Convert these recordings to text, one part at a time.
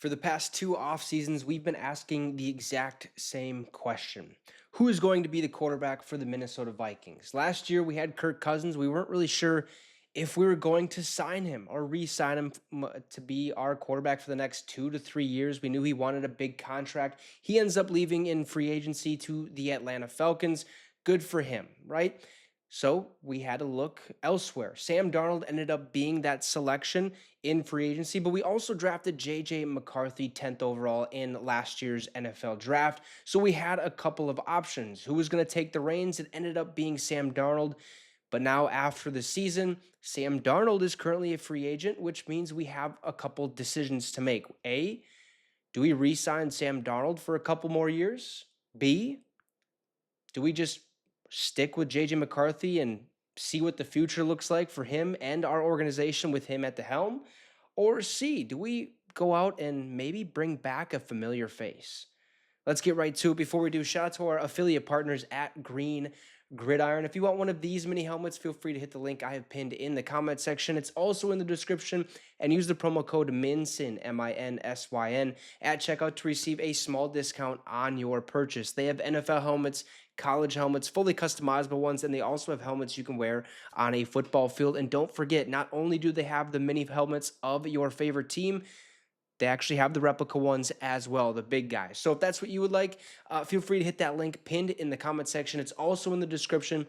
For the past two off seasons, we've been asking the exact same question. Who is going to be the quarterback for the Minnesota Vikings? Last year, we had Kirk Cousins. We weren't really sure if we were going to sign him or re sign him to be our quarterback for the next 2 to 3 years. We knew he wanted a big contract. He ends up leaving in free agency to the Atlanta Falcons. Good for him, right? So we had to look elsewhere. Sam Darnold ended up being that selection in free agency, but we also drafted JJ McCarthy 10th overall in last year's NFL draft. So we had a couple of options. Who was going to take the reins? It ended up being Sam Darnold. But now, after the season, Sam Darnold is currently a free agent, which means we have a couple decisions to make. A, do we re sign Sam Darnold for a couple more years? B, do we just stick with JJ McCarthy and see what the future looks like for him and our organization with him at the helm? Or C, do we go out and maybe bring back a familiar face? Let's get right to it. Before we do, shout out to our affiliate partners at Green Gridiron. If you want one of these mini helmets, feel free to hit the link I have pinned in the comment section. It's also in the description, and use the promo code MINSYN, MINSYN, at checkout to receive a small discount on your purchase. They have NFL helmets, college helmets, fully customizable ones, and they also have helmets you can wear on a football field. And don't forget, not only do they have the mini helmets of your favorite team, they actually have the replica ones as well, the big guys. So if that's what you would like, feel free to hit that link pinned in the comment section. It's also in the description.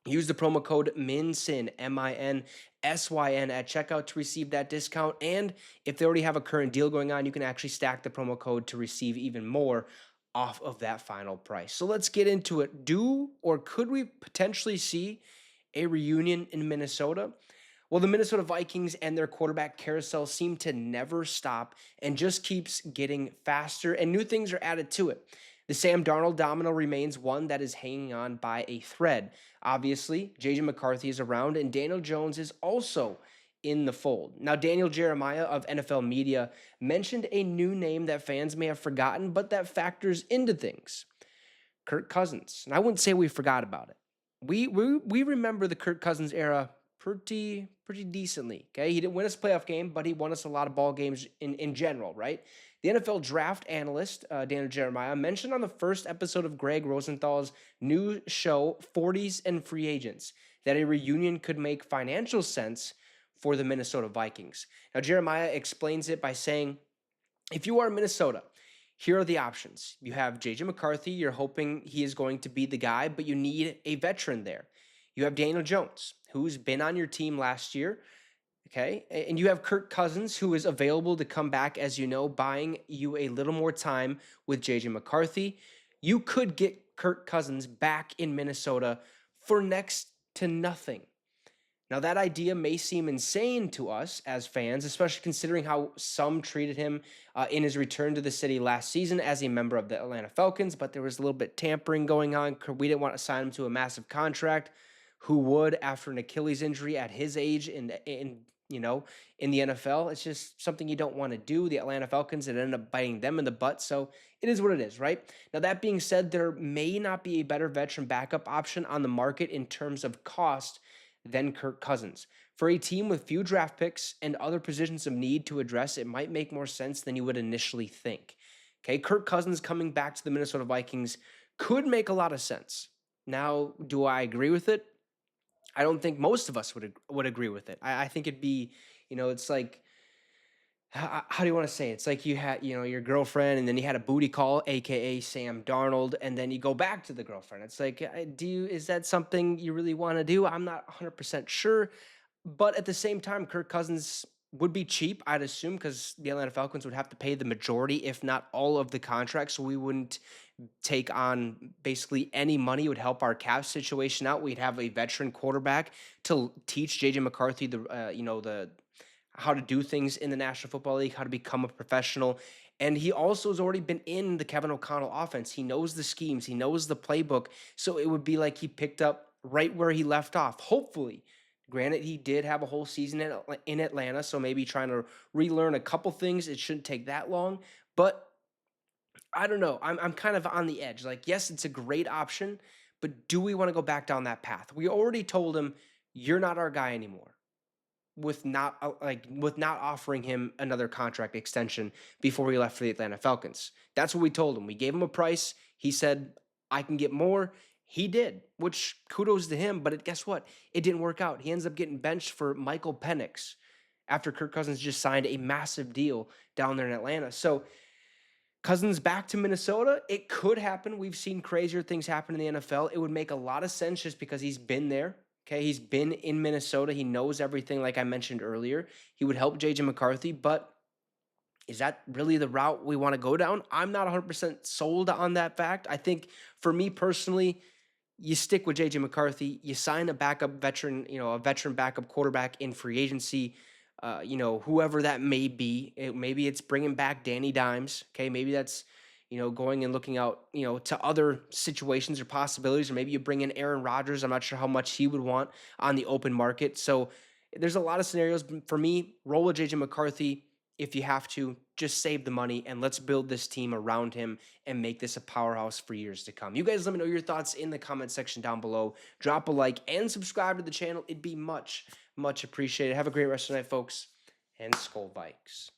Use the promo code MINSYN, MINSYN, at checkout to receive that discount. And if they already have a current deal going on, you can actually stack the promo code to receive even more off of that final price. So let's get into it. Do or could we potentially see a reunion in Minnesota? Well, the Minnesota Vikings and their quarterback carousel seem to never stop and just keeps getting faster, and new things are added to it. The Sam Darnold domino remains one that is hanging on by a thread. Obviously, JJ McCarthy is around, and Daniel Jones is also in the fold. Now, Daniel Jeremiah of NFL Media mentioned a new name that fans may have forgotten, but that factors into things. Kirk Cousins. And I wouldn't say we forgot about it. We remember the Kirk Cousins era pretty decently. Okay, he didn't win us a playoff game, but he won us a lot of ball games in general, right? The NFL draft analyst Daniel Jeremiah mentioned on the first episode of Greg Rosenthal's new show 40s and Free Agents that a reunion could make financial sense for the Minnesota Vikings. Now Jeremiah explains it by saying, if you are Minnesota, here are the options. You have JJ McCarthy. You're hoping he is going to be the guy, but you need a veteran there. You have Daniel Jones, who's been on your team last year, okay? And you have Kirk Cousins, who is available to come back, as you know, buying you a little more time with JJ McCarthy. You could get Kirk Cousins back in Minnesota for next to nothing. Now, that idea may seem insane to us as fans, especially considering how some treated him in his return to the city last season as a member of the Atlanta Falcons, but there was a little bit tampering going on. We didn't want to sign him to a massive contract. Who would after an Achilles injury at his age in the NFL? It's just something you don't want to do. The Atlanta Falcons, it ended up biting them in the butt. So it is what it is, right? Now, that being said, there may not be a better veteran backup option on the market in terms of cost than Kirk Cousins. For a team with few draft picks and other positions of need to address, it might make more sense than you would initially think. Okay, Kirk Cousins coming back to the Minnesota Vikings could make a lot of sense. Now, do I agree with it? I don't think most of us would agree with it. I think it'd be, it's like, how do you want to say it? It's like you had, your girlfriend, and then you had a booty call, aka Sam Darnold, and then you go back to the girlfriend. It's like, is that something you really want to do? I'm not 100% sure, but at the same time, Kirk Cousins would be cheap, I'd assume, because the Atlanta Falcons would have to pay the majority, if not all of the contracts. So we wouldn't take on basically any money. It would help our cap situation out. We'd have a veteran quarterback to teach JJ McCarthy the how to do things in the National Football League, how to become a professional. And he also has already been in the Kevin O'Connell offense. He knows the schemes, he knows the playbook. So it would be like he picked up right where he left off, hopefully. Granted, he did have a whole season in Atlanta, so maybe trying to relearn a couple things. It shouldn't take that long. But I don't know. I'm kind of on the edge. Like, yes, it's a great option, but do we want to go back down that path? We already told him, you're not our guy anymore. with not offering him another contract extension before he left for the Atlanta Falcons. That's what we told him. We gave him a price. He said, I can get more. He did, which kudos to him. But guess what? It didn't work out. He ends up getting benched for Michael Penix after Kirk Cousins just signed a massive deal down there in Atlanta. So Cousins back to Minnesota, it could happen. We've seen crazier things happen in the NFL. It would make a lot of sense just because he's been there. Okay, he's been in Minnesota. He knows everything, like I mentioned earlier. He would help JJ McCarthy, but is that really the route we want to go down? I'm not 100% sold on that fact. I think for me personally, you stick with JJ McCarthy, you sign a backup veteran, a veteran backup quarterback in free agency, whoever that may be. Maybe it's bringing back Danny Dimes. Okay. Maybe that's, going and looking out, to other situations or possibilities, or maybe you bring in Aaron Rodgers. I'm not sure how much he would want on the open market. So there's a lot of scenarios. For me, roll with JJ McCarthy. If you have to, just save the money and let's build this team around him and make this a powerhouse for years to come. You guys let me know your thoughts in the comment section down below. Drop a like and subscribe to the channel. It'd be much, much appreciated. Have a great rest of the night, folks, and Skol Vikes.